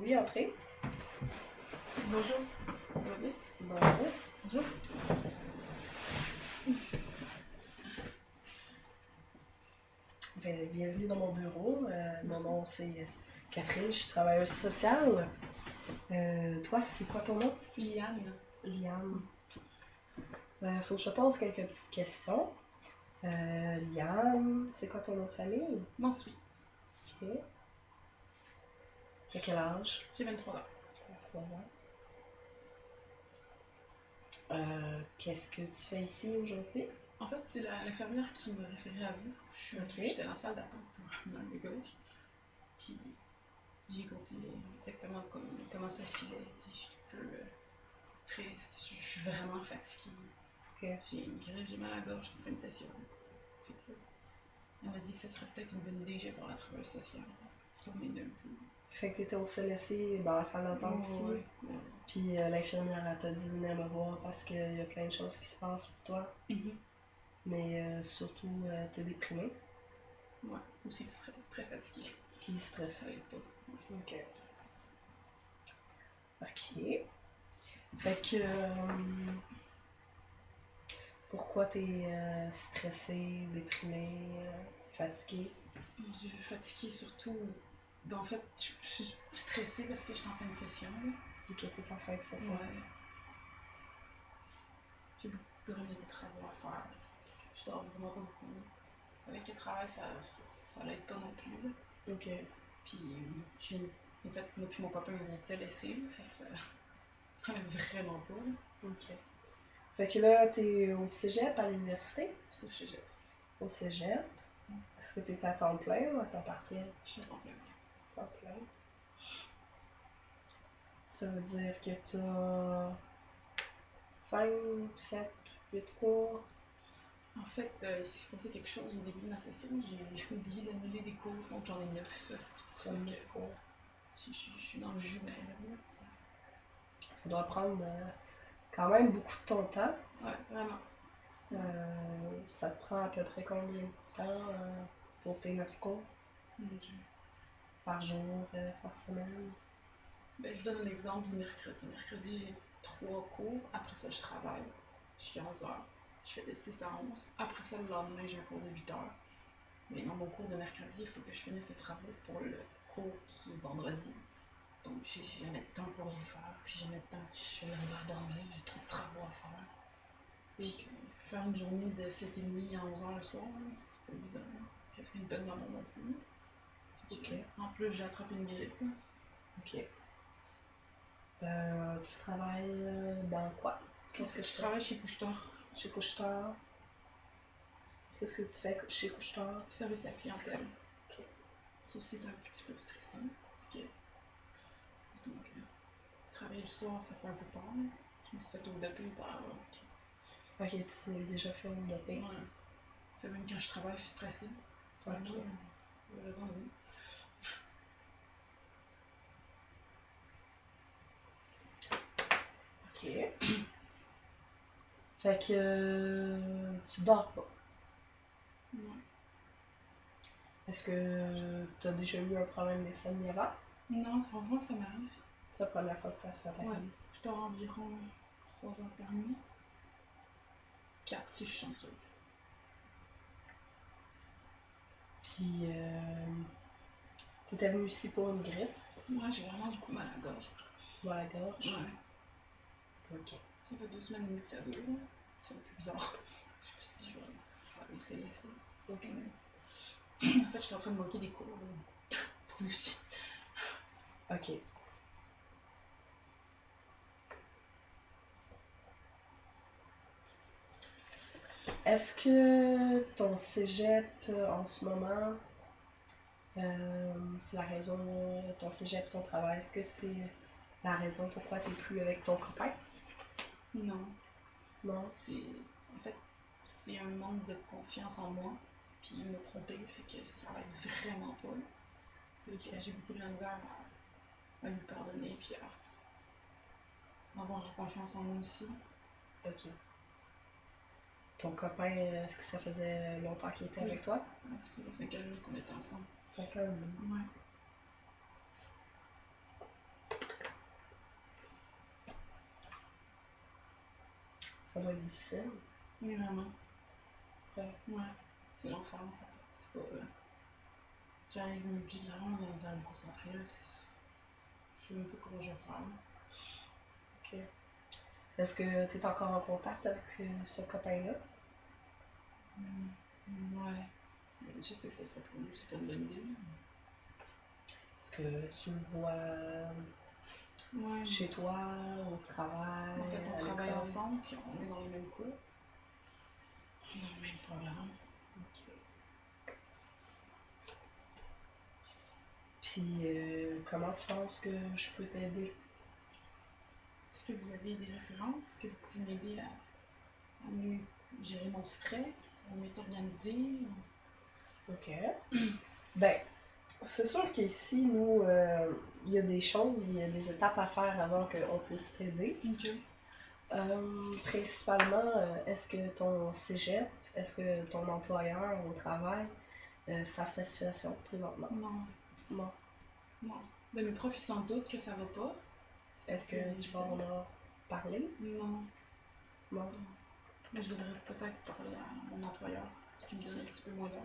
Oui, entrez. Bonjour. Ça va bien? Bonjour. Bonjour. Bienvenue dans mon bureau. Mon nom c'est Catherine, je suis travailleuse sociale. Toi, c'est quoi ton nom? Liane. Liane. Faut que je te pose quelques petites questions. Liane, c'est quoi ton nom de famille? M'ensuite. Ok. T'as quel âge? J'ai 23 ans. 3 ans. Qu'est-ce que tu fais ici aujourd'hui? En fait, c'est l'infirmière qui m'a référé à vous. J'étais dans la salle d'attente pour un de gauche. Puis j'ai écouté exactement comment ça filait. Je suis un peu triste. Je suis vraiment fatiguée. Ok. J'ai une grippe, j'ai mal à la gorge, j'ai fait une session. Fait que, elle m'a dit que ce serait peut-être une bonne idée que j'aille voir la travailleuse sociale pour m'aider un peu. Fait que t'étais au CLSC dans la salle d'attente ici. Ouais. Puis l'infirmière elle t'a dit venir me voir parce qu'il y a plein de choses qui se passent pour toi. Mais surtout, t'es déprimée. Ouais, aussi très fatiguée. Puis stressée. Ça aide pas. Ok. Ok. Fait que. Pourquoi t'es stressée, déprimée, fatiguée? Je suis fatiguée surtout. Ben, en fait, je suis beaucoup stressée parce que je suis en fin de session. Là. Ok, t'es en fin de session. Ouais. J'ai beaucoup de remises de travaux à faire. Je dors vraiment pas beaucoup. Avec le travail, ça l'aide pas non plus. Là. Ok. Puis, en fait, moi puis mon copain, on vient de se laisser. Là, fait que ça l'aide vraiment pas. Là. Ok. Fait que là, t'es au cégep à l'université? Sauf chez Jeff. Au cégep. Est-ce que t'es à temps plein ou à temps partiel? Je suis en plein. Temps plein. Ça veut dire que t'as 5, 7, 8 cours. En fait, il s'est passé quelque chose au début de ma session. J'ai oublié d'annuler des cours, donc j'en ai 9. C'est pour ça que je suis dans le jus, mais ça doit prendre quand même beaucoup de ton temps. Ouais, vraiment. Ça te prend à peu près combien de temps pour tes 9 cours? Par jour, par semaine? Ben, je donne un exemple du mercredi. Mercredi, j'ai 3 cours. Après ça, je travaille jusqu'à 11h. Je fais de 6 à 11. Après ça, le lendemain, j'ai un cours de 8h. Mais dans mon cours de mercredi, il faut que je finisse ce travail pour le cours qui est vendredi. Donc, j'ai jamais de temps pour les faire. Puis, j'ai jamais de temps. Je vais arriver à dormir. J'ai trop de travaux à faire. Puis, faire une journée de 7h30 à 11h le soir, c'est pas évident. J'ai fait une peine maman non plus. Ok. En plus, j'ai attrapé une grippe. Ok. Tu travailles dans quoi? Qu'est-ce que je travaille chez Couche-Tard. Chez Couche-Tard. Qu'est-ce que tu fais chez Couche-Tard? Service à la clientèle. Ok. Ça aussi, c'est un petit peu stressant. Parce que, donc, travailler le soir, ça fait un peu peur. Je me suis fait au-dopé par. Ok, tu t'es déjà fait au dopé. Ouais. Fait même quand je travaille, je suis stressée. Ok. Il y a raison, oui. Ok. Fait que tu dors pas. Ouais. Est-ce que tu as déjà eu un problème d'insomnie avant? Non, c'est vraiment que ça m'arrive. C'est la première fois que ça t'arrive? Ouais. Je dors environ 3 heures par nuit. 4 si je suis chanceuse. Puis, t'étais venue ici pour une grippe? Moi, j'ai vraiment beaucoup mal à la gorge. Ou à la gorge? Ouais. Ok. Ça fait 2 semaines et demie que ça dure. C'est un peu bizarre. Je me suis dit, je vais aller essayer ça. Ok. En fait, je suis en train de manquer des cours pour ici. Ok. Est-ce que ton cégep en ce moment, c'est la raison, ton cégep, ton travail, est-ce que c'est la raison pourquoi tu n'es plus avec ton copain? Non. Non? En fait, c'est un manque de confiance en moi. Puis il m'a trompé, fait que ça va être vraiment pas. Okay. J'ai beaucoup de la misère à lui pardonner, puis à avoir confiance en moi aussi. Ok. Ton copain, est-ce que ça faisait longtemps qu'il était avec toi? Ouais, ça faisait 5 ans qu'on était ensemble. 5 ans? Ouais. Ça doit être difficile. Oui, vraiment. Ouais. Ouais. C'est l'enfer, en fait. C'est pas... J'arrive, puis là, on est dans un concentrer, là. Je sais même pas comment je vais faire. Ok. Est-ce que tu es encore en contact avec ce copain-là? Ouais. Je sais que ça serait pour nous, c'est pas une bonne idée. Est-ce que tu le vois Ouais. chez toi, au travail? En fait, on à travaille l'école? ensemble, puis on est dans les mêmes cours. On a le même programme. Ok. Puis, comment tu penses que je peux t'aider? Est-ce que vous avez des références? Est-ce que vous pouvez m'aider à mieux gérer mon stress, à mieux t'organiser? Ok. Ben, c'est sûr qu'ici, nous, il y a des choses, il y a des étapes à faire avant qu'on puisse t'aider. Ok. Principalement, est-ce que ton cégep, est-ce que ton employeur au travail savent ta situation présentement? Non. Non. Non. Ben, mes profs, ils s'en doutent que ça va pas. Est-ce que tu vas en avoir parlé? Non. Non. Mais je devrais peut-être parler à mon employeur qui me donne un petit peu moins d'heures,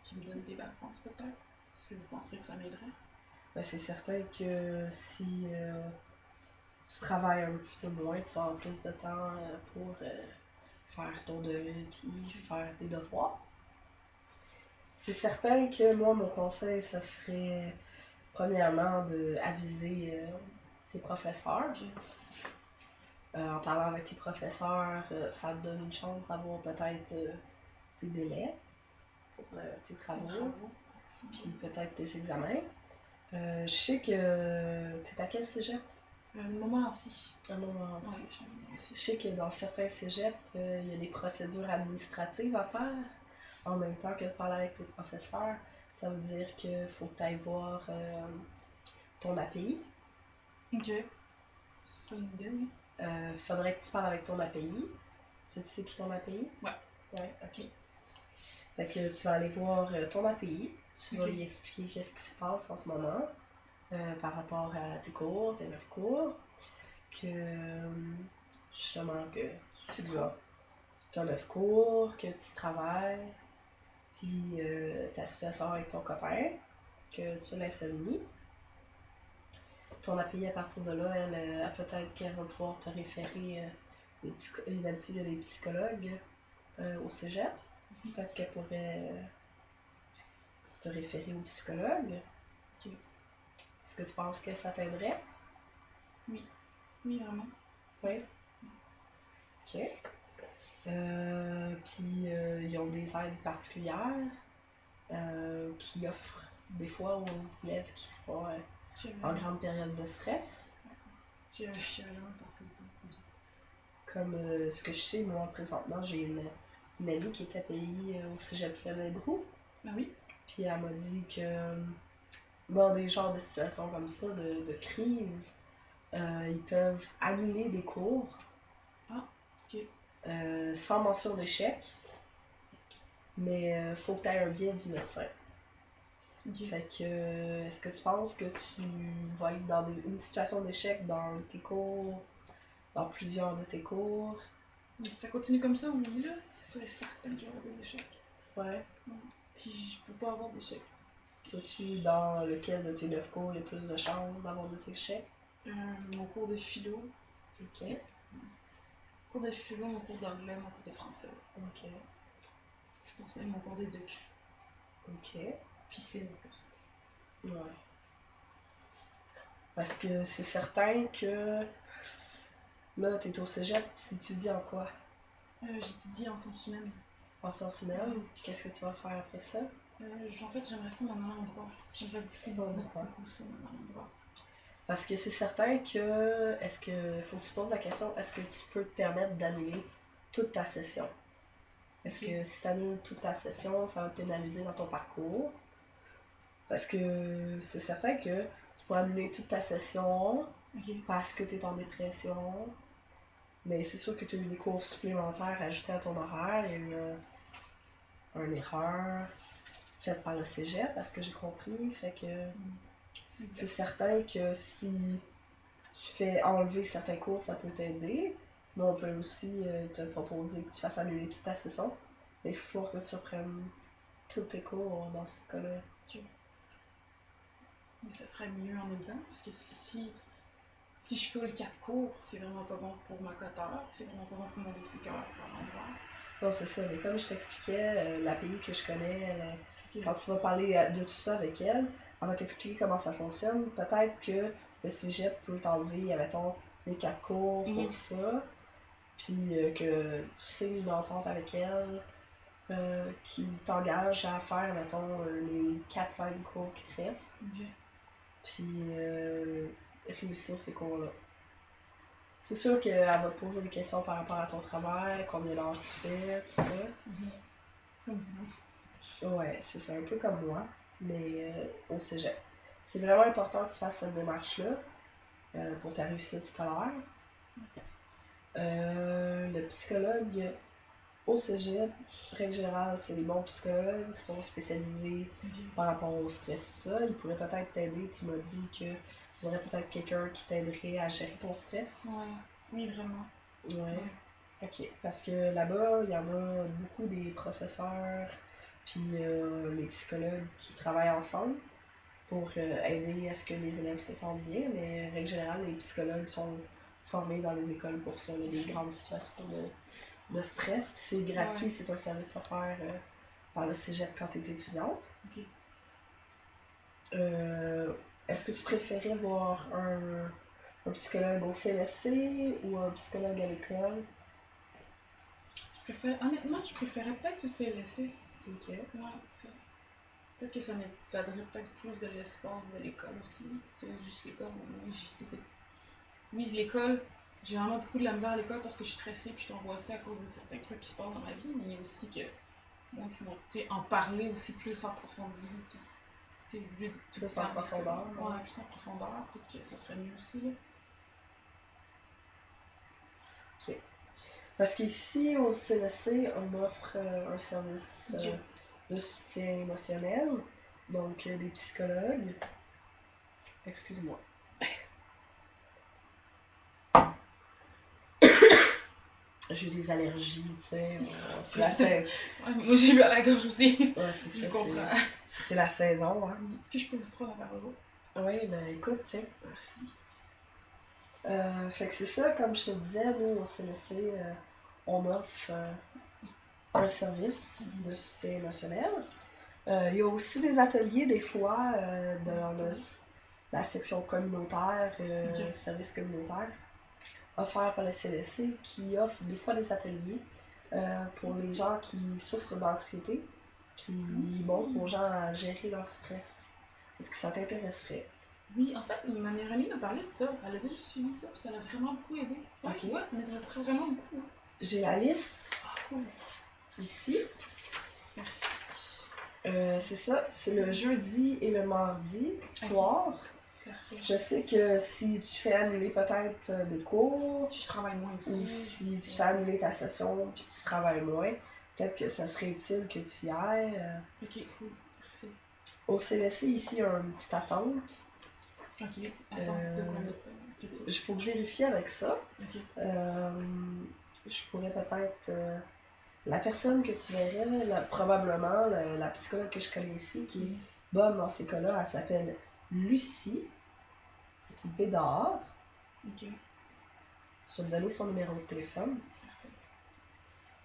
qui me donne des vacances peut-être. Est-ce que vous pensez que ça m'aiderait? Ben, c'est certain que si tu travailles un petit peu moins, tu vas avoir plus de temps pour faire ton devis puis faire tes devoirs. C'est certain que moi, mon conseil, ça serait premièrement d'aviser tes professeurs. En parlant avec tes professeurs, ça te donne une chance d'avoir peut-être tes délais pour tes travaux, puis peut-être tes examens. Je sais que t'es à quel cégep? Le moment ainsi. Un moment Ouais, aussi. je suis un moment ainsi. Je sais que dans certains cégeps, il y a des procédures administratives à faire en même temps que de parler avec tes professeurs. Ça veut dire qu'il faut que tu ailles voir ton API. Ok. Ce serait une idée, oui. Faudrait que tu parles avec ton API. Tu sais qui ton API? Ouais. Ouais, ok. Fait que tu vas aller voir ton API. Tu vas lui expliquer qu'est-ce qui se passe en ce moment par rapport à tes cours, tes 9 cours. Que justement que tu as 9 cours, que tu travailles, puis ta situation avec ton copain, que tu as l'insomnie. Ton API, à partir de là, elle peut-être qu'elle va pouvoir te référer. D'habitude, il y a des psychologues au cégep. Peut-être qu'elle pourrait te référer au psychologue. Ok. Est-ce que tu penses que ça t'aiderait? Oui, vraiment. Oui. Ok. Puis ils ont des aides particulières qui offrent des fois aux élèves qui sont en grande période de stress. J'ai vraiment pensé au temps. Comme ce que je sais, moi, présentement, j'ai une amie qui était payée au cégep Flamanbrou. Ah oui? Puis elle m'a dit que dans des genres de situations comme ça, de crise, ils peuvent annuler des cours sans mention d'échec, mais faut que tu aies un biais du médecin. Okay. Fait que, est-ce que tu penses que tu vas être dans une situation d'échec dans tes cours, dans plusieurs de tes cours? Mais si ça continue comme ça, oui, là, c'est sûr et certain que j'aurai des échecs. Ouais. Puis je peux pas avoir d'échecs. Sais-tu dans lequel de tes 9 cours il y a plus de chances d'avoir des échecs? Mon cours de philo. Ok. Mon cours de philo, mon cours d'anglais, mon cours de français. Ok. Je pense même mon cours d'éduc. Ok. Puis c'est mon cours. Ouais. Parce que c'est certain que là, t'es au cégep, tu étudies en quoi? J'étudie en sciences humaines. En sciences humaines? Puis qu'est-ce que tu vas faire après ça? En fait, j'aimerais ça m'en aller en droit. J'aimerais beaucoup ça m'en aller en droit. Parce que c'est certain que, faut que tu poses la question, est-ce que tu peux te permettre d'annuler toute ta session? Est-ce que si tu annules toute ta session, ça va te pénaliser dans ton parcours? Parce que c'est certain que tu peux annuler toute ta session parce que tu es en dépression. Mais c'est sûr que tu as eu des cours supplémentaires ajoutés à ton horaire. Il y a eu une erreur faite par le cégep, parce que j'ai compris. Fait que c'est certain que si tu fais enlever certains cours, ça peut t'aider. Mais on peut aussi te proposer que tu fasses annuler toute ta session. Mais il faut que tu reprennes tous tes cours dans ce cas-là. Ok. Mais ça serait mieux en même temps, parce que si je coule 4 cours, c'est vraiment pas bon pour ma coteur, c'est vraiment pas bon pour mon dossier cœur par l'endroit. Non, c'est ça. Mais comme je t'expliquais, la pays que je connais, Ok. quand tu vas parler de tout ça avec elle, elle va t'expliquer comment ça fonctionne. Peut-être que le cégep peut t'enlever, mettons, les 4 cours pour ça. Puis que tu signes une entente avec elle qui t'engage à faire, mettons, les 4-5 cours qui te restent. Ok. Puis réussir ces cours-là. C'est sûr qu'elle va te poser des questions par rapport à ton travail, combien d'heures tu fais, tout ça. Comme vous. Ouais, c'est ça, un peu comme moi, mais au cégep. C'est vraiment important que tu fasses cette démarche-là pour ta réussite scolaire. Le psychologue au cégep, règle générale, c'est des bons psychologues qui sont spécialisés par rapport au stress, tout ça. Ils pourraient peut-être t'aider. Tu m'as dit que tu aurais peut-être quelqu'un qui t'aiderait à gérer ton stress. Ouais, oui, vraiment. Ouais. Ok, parce que là-bas, il y en a beaucoup des professeurs puis les psychologues qui travaillent ensemble pour aider à ce que les élèves se sentent bien, mais règle générale, les psychologues sont formés dans les écoles pour ça, là, des grandes situations de stress. Puis c'est gratuit, c'est un service offert par le cégep quand tu es étudiante. Ok. Est-ce que tu préférais voir un psychologue au CLSC ou un psychologue à l'école? Honnêtement, je préférais peut-être au CLSC. Ok. Ouais, peut-être que ça m'aiderait peut-être plus de l'espace de l'école aussi. C'est juste l'école, oui, l'école, j'ai vraiment beaucoup de la misère à l'école parce que je suis stressée puis je t'angoissée à cause de certains trucs qui se passent dans ma vie, mais il y a aussi que moi qui vont en parler aussi plus en profondeur. Plus en profondeur. Ouais, plus en profondeur, peut-être que ça serait mieux aussi. Là. Ok. Parce qu'ici, au CLSC, on offre un service de soutien émotionnel, donc des psychologues. Excuse-moi. J'ai des allergies, tu sais. C'est la saison. Ouais, moi j'ai eu à la gorge aussi. Ouais, c'est ça. Je comprends. C'est la saison, hein. Est-ce que je peux vous prendre un verre d'eau? Oui, ben écoute, tiens. Merci. Fait que c'est ça, comme je te disais, nous, au CLSC, on offre un service de soutien émotionnel. Il y a aussi des ateliers, des fois, dans la section communautaire, service communautaire, offert par le CLSC, qui offre des fois des ateliers pour les gens qui souffrent d'anxiété, puis ils montrent aux gens à gérer leur stress. Est-ce que ça t'intéresserait? Oui, en fait, ma meilleure amie m'a parlé de ça. Elle a déjà suivi ça, puis ça l'a vraiment beaucoup aidé. Ouais, Ok. Ouais, ça m'intéresserait vraiment beaucoup. J'ai la liste Cool. ici. Merci. C'est ça, c'est le jeudi et le mardi soir. Parfait. Je sais que si tu fais annuler peut-être des cours, Si je travaille moins aussi. ou si tu fais annuler ta session puis tu travailles moins, peut-être que ça serait utile que tu y ailles. Ok, cool. Parfait. Au CLSC, ici, il y a une petite attente. Ok, attends, de quoi notre petit. Il faut que je vérifie avec ça. Ok. Je pourrais peut-être... la personne que tu verrais, probablement, la psychologue que je connais ici, qui est bonne dans ces cas-là, elle s'appelle Lucie Bédard. Ok. Je vais te donner son numéro de téléphone.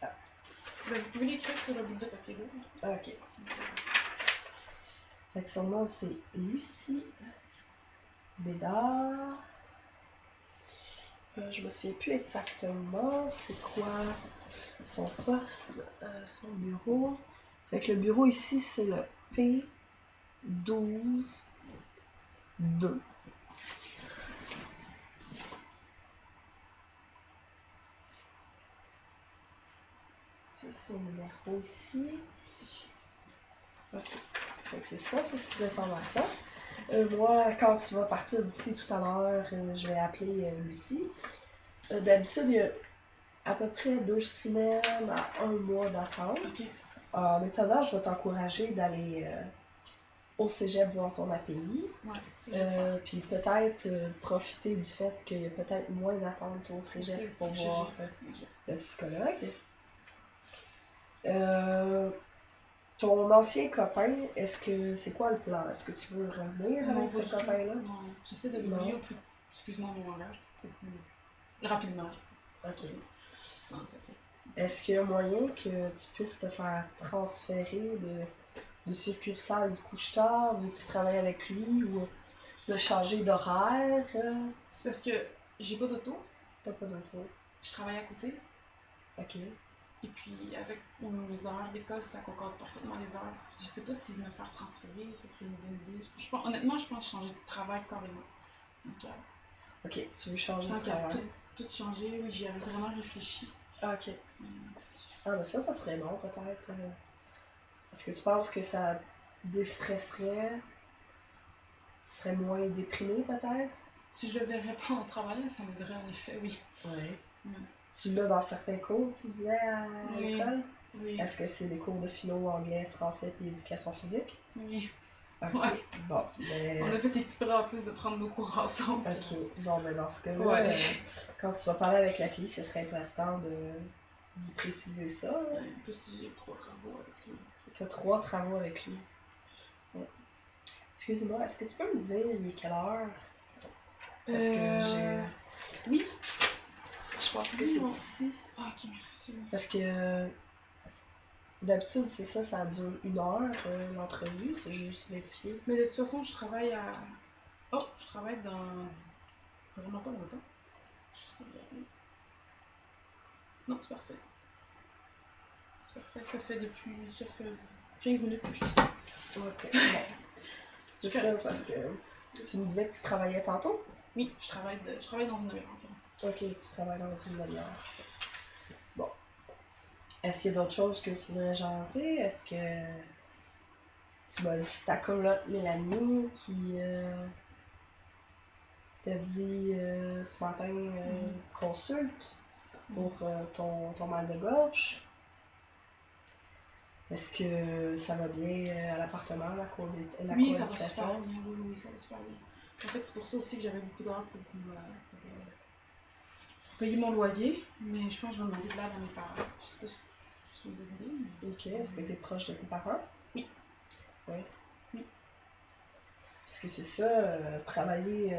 Parfait. Ben, vous pouvez l'écrire sur le bout de papier là. Ok. Fait que son nom, c'est Lucie Bédard. Je me souviens plus exactement c'est quoi son poste, son bureau. Fait que le bureau ici, c'est le P12-2. C'est son numéro ici. Ok. Fait que c'est ça, c'est ces informations. Moi, quand tu vas partir d'ici tout à l'heure, je vais appeler Lucie. D'habitude, il y a à peu près 2 semaines à 1 mois d'attente. Ok. En étonnant, je vais t'encourager d'aller au cégep voir ton API. Ouais, ça, je vais le faire. Puis peut-être profiter du fait qu'il y a peut-être moins d'attentes au cégep pour voir le psychologue. Ton ancien copain, est-ce que c'est quoi le plan? Est-ce que tu veux revenir Non, avec pas ce du tout. copain-là? Non, j'essaie de Non. l'oublier au plus. Excuse-moi mon langage. Au plus rapidement. Ok. Sans ça fait. Est-ce qu'il y a moyen que tu puisses te faire transférer de succursale du couche-tard vu que tu travailles avec lui ou de changer d'horaire? C'est parce que j'ai pas d'auto, T'as pas d'auto. je travaille à côté, Ok. et puis avec mes horaires d'école, ça concorde parfaitement les heures. Je sais pas si me faire transférer, ça serait une bonne idée. Honnêtement, je pense changer de travail carrément. Donc, Ok, tu veux changer de tant qu'à travail. tout changer, oui, j'y avais vraiment réfléchi. Ah, ok. Ah, mais ça serait bon peut-être. Est-ce que tu penses que ça déstresserait? Tu serais moins déprimé peut-être? Si je le verrais pas en travaillant, ça m'aiderait en effet, oui. Oui. Mm. Tu l'as dans certains cours, tu disais, à Oui. l'école? Oui. Est-ce que c'est des cours de philo, anglais, français puis éducation physique? Oui. Ok, Ouais. bon, ben... On a fait exprès en plus de prendre nos cours ensemble. Ok, bon, ben dans ce cas-là, Ouais. quand tu vas parler avec la fille, ce serait important d'y préciser ça. Ouais, en plus, j'ai 3 travaux avec lui. Tu as 3 travaux avec lui. Ouais. Excuse-moi, est-ce que tu peux me dire il est quelle heure? Parce que j'ai... Oui. Je pense que c'est Non. ici. Ah, ok, merci. Parce que d'habitude, c'est ça, ça dure 1 heure, l'entrevue, c'est juste vérifier. Mais de toute façon, je travaille à... Oh, je travaille dans... Vraiment pas longtemps. Je sais pas. Non, c'est parfait. C'est parfait. Ça fait 15 minutes que je suis ici. Ok, bon. C'est ça, parce que tu me disais que tu travaillais tantôt? Oui, je travaille dans une demi-heure. Ok, tu travailles dans une demi-heure. Bon. Est-ce qu'il y a d'autres choses que tu voudrais jaser? Est-ce que tu m'as dit c'est ta coloc Mélanie qui t'a dit ce matin consulte pour ton mal de gorge? Est-ce que ça va bien à l'appartement, la Oui, ça va cohabitation? super bien. Oui, ça va super bien. En fait, c'est pour ça aussi que j'avais beaucoup d'heures pour payer mon loyer. Mais je pense que je vais demander de l'aide à mes parents. Je sais pas si c'est une bonne idée. Mais... Ok, est-ce que tu es proche de tes parents? Oui. Oui. Oui. Parce que c'est ça, travailler,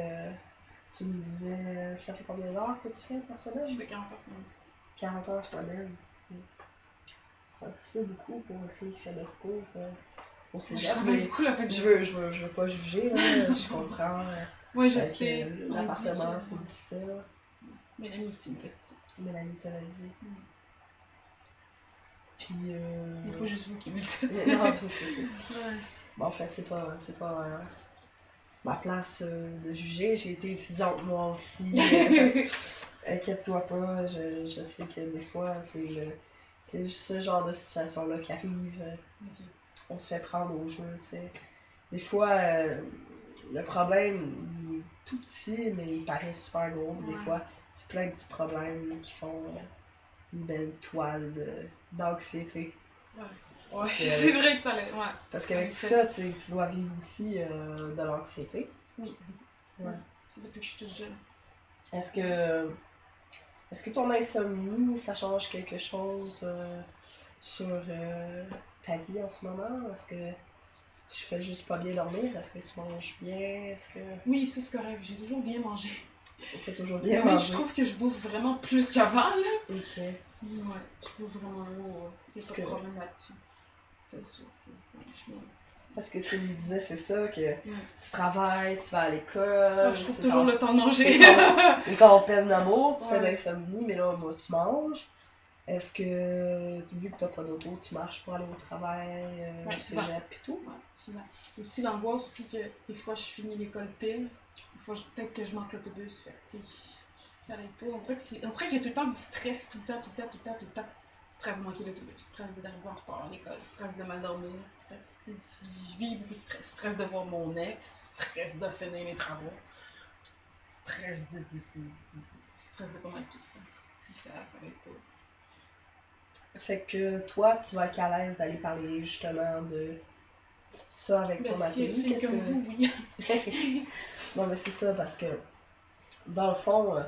tu me disais, ça fait combien d'heures que tu fais par semaine? Je fais 40 heures semaine. 40 heures semaine. C'est un petit peu beaucoup pour une fille qui fait de recours au Je cégep. travaille Mais beaucoup la fin de je veux pas juger, là, je comprends. Oui, je Fait que, sais. l'appartement, c'est difficile. Mélanie aussi me l'a dit. Mélanie te l'a dit. Mm. Puis. Il faut juste vous qui me le dites. Non, c'est. Ouais. Bon, en fait, c'est pas ma place de juger. J'ai été étudiante moi aussi. Inquiète-toi pas, je sais que des fois, c'est ce genre de situation-là qui arrive. Ok. On se fait prendre au jeu, tu sais. Des fois, le problème, il est tout petit, mais il paraît super gros. Des Ouais. fois, c'est plein de petits problèmes qui font une belle toile d'anxiété. Ouais, Parce que- c'est vrai que ça l'est. Ouais. Parce qu'avec tout ça, tu dois vivre aussi de l'anxiété. Oui. Ouais. C'est depuis que je suis toute jeune. Est-ce que ton insomnie, ça change quelque chose sur ta vie en ce moment? Est-ce que tu fais juste pas bien dormir? Est-ce que tu manges bien? Est-ce que Oui, ça c'est correct. J'ai toujours bien mangé. tu fais toujours bien Mais manger? je trouve que je bouffe vraiment plus qu'avant, là. Ok. Ouais, je bouffe vraiment gros. Il n'y a pas de problème là-dessus. C'est sûr. Ouais, Parce que tu me disais, c'est ça, que Ouais. tu travailles, tu vas à l'école. Je trouve c'est toujours ton- le temps de manger. T'es en peine d'amour, tu fais de Ouais. l'insomnie, mais là, moi, tu manges. Est-ce que, vu que t'as pas d'auto, tu marches pour aller au travail, Ouais, au souvent. cégep et tout? Ouais, souvent. Aussi l'angoisse aussi que des fois je finis l'école pile. Des fois peut-être que je manque l'autobus. Fait que, tu sais, ça n'arrive pas. On dirait que j'ai tout le temps du stress, tout le temps. Stress de manquer l'autobus, stress d'arriver en retard à l'école, stress de mal dormir, je vis beaucoup de stress. Stress de voir mon ex, stress de finir mes travaux, stress de pas mal tout. Puis ça n'arrive pas. Fait que toi, tu vas être à l'aise d'aller parler justement ça avec Ben, ton si elle API? fait Qu'est-ce comme que... vous, oui. Non, mais c'est ça, parce que dans le fond,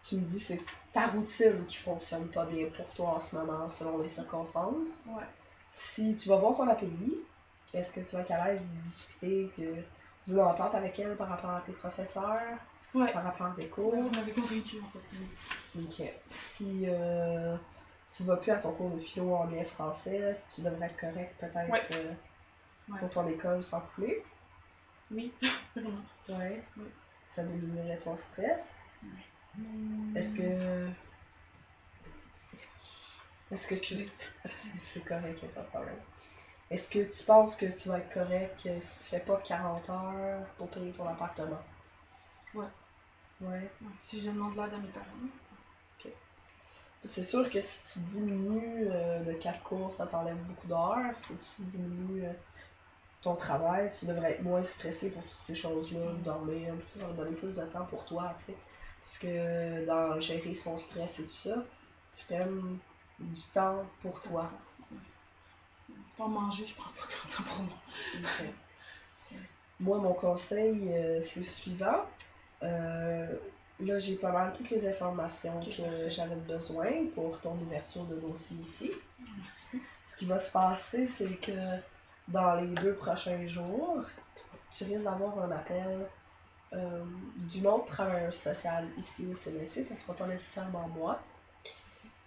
tu me dis c'est ta routine qui fonctionne pas bien pour toi en ce moment, selon les circonstances. Ouais. Si tu vas voir ton API, est-ce que tu vas être à l'aise de discuter d'une entente avec elle par rapport à tes professeurs, Ouais. par rapport à tes cours? Vous m'avez convaincu en fait. Ok. Si tu vas plus à ton cours de philo en lien français, tu devrais être correct peut-être Ouais. pour Ouais. ton école sans couler. Oui, vraiment. Ouais. Oui. Ça diminuerait ton stress. Est-ce que. Est-ce que Excusez. c'est correct, y a pas de problème. Est-ce que tu penses que tu vas être correct si tu fais pas 40 heures pour payer ton appartement? Ouais. Ouais. Ouais. Si je demande l'aide à mes parents. C'est sûr que si tu diminues de 4 cours, ça t'enlève beaucoup d'heures. Si tu diminues ton travail, tu devrais être moins stressé pour toutes ces choses-là, dormir, ça va donner plus de temps pour toi, tu sais. Parce que dans gérer son stress et tout ça, tu prennes du temps pour toi. Pour manger, je prends pas grand temps pour moi. Okay. Moi, mon conseil, c'est le suivant. Là, j'ai pas mal toutes les informations que j'avais besoin pour ton ouverture de dossier ici. Merci. Ce qui va se passer, c'est que dans les 2 prochains jours, tu risques d'avoir un appel d'une autre travailleuse sociale ici au CLSC. Ça ne sera pas nécessairement moi.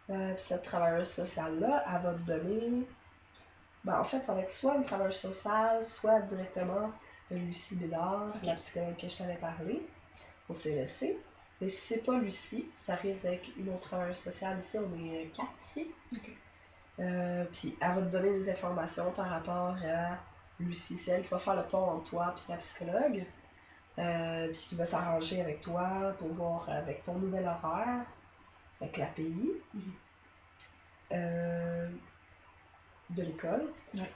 Puis cette travailleuse sociale-là, elle va te donner... Ben, en fait, ça va être soit une travailleuse sociale, soit directement Lucie Bédard, la psychologue que je t'avais parlé au CLSC. Mais si c'est pas Lucie, ça risque d'être une autre travailleuse sociale ici. On est 4 ici. Ok. Puis elle va te donner des informations par rapport à Lucie, c'est elle qui va faire le pont entre toi et la psychologue. Puis qui va s'arranger avec toi pour voir avec ton nouvel horaire, avec l'API de l'école. Ouais.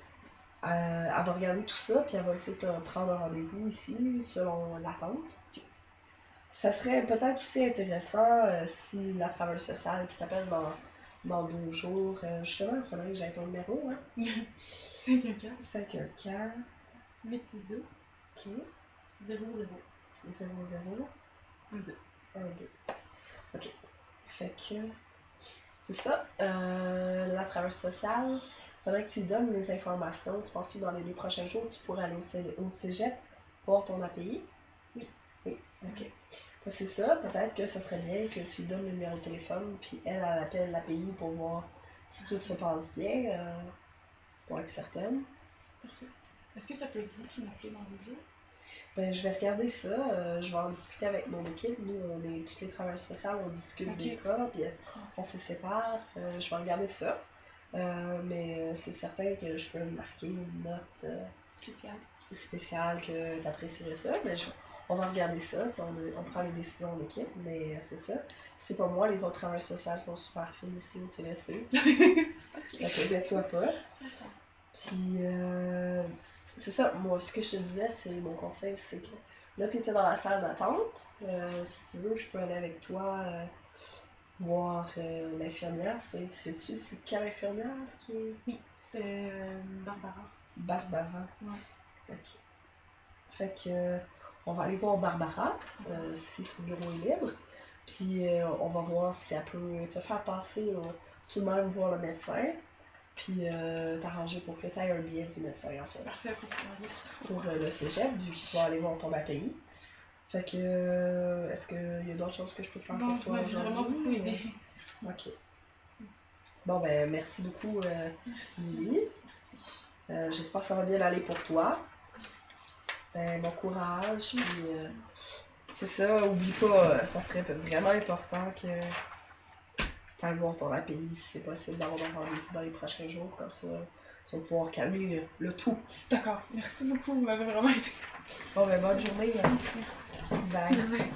Elle va regarder tout ça, puis elle va essayer de te prendre un rendez-vous ici, selon l'attente. Ça serait peut-être aussi intéressant si la travailleuse sociale qui t'appelle dans 2 jours, justement, il faudrait que j'aille ton numéro, hein? 514 514 862 OK 00 00 12. 12. OK. Fait que c'est ça. La travailleuse sociale, il faudrait que tu lui donnes les informations. Tu penses que dans les 2 prochains jours, tu pourrais aller au cégep voir ton API? Oui. Oui, OK. C'est ça, peut-être que ça serait bien que tu lui donnes le numéro de téléphone, puis elle appelle l'API pour voir si tout se passe bien, pour être certaine. Parfait. Est-ce que ça peut être vous qui m'appelez dans le jeu? Ben, je vais regarder ça, je vais en discuter avec mon équipe. Nous, on est toutes les travailleurs sociaux, on discute des cas, puis on se sépare. Je vais regarder ça. Mais c'est certain que je peux marquer une note spéciale que tu apprécierais ça. Mais on va regarder ça, on prend les décisions en équipe, mais c'est ça. C'est pas moi, les autres travailleurs sociaux sont super fines ici au CLSC. Donc, aide-toi pas. Puis, c'est ça, moi, ce que je te disais, c'est mon conseil, c'est que là, tu étais dans la salle d'attente. Si tu veux, je peux aller avec toi voir l'infirmière. Sais-tu, c'est quelle infirmière qui est... Oui, c'était Barbara. Barbara. Ouais. Ok. Fait que on va aller voir Barbara, si son bureau est libre. Puis on va voir si elle peut te faire passer tout de même voir le médecin. Puis t'arranger pour que tu aies un billet du médecin, en fait. Parfait, pour le cégep, vu que tu vas aller voir ton API. Fait que, est-ce qu'il y a d'autres choses que je peux faire pour toi aujourd'hui? Vraiment beaucoup aidé. Ok. Bon, ben, merci beaucoup, Lily. J'espère que ça va bien aller pour toi. Bon courage. Puis, c'est ça, oublie pas, ça serait vraiment important que tu ailles voir ton API si c'est possible d'avoir un rendez-vous dans les prochains jours. Comme ça, tu vas pouvoir calmer le tout. D'accord, merci beaucoup, vous m'avez vraiment aidé. Bon, ben, bonne journée. Merci. Bye. Bye.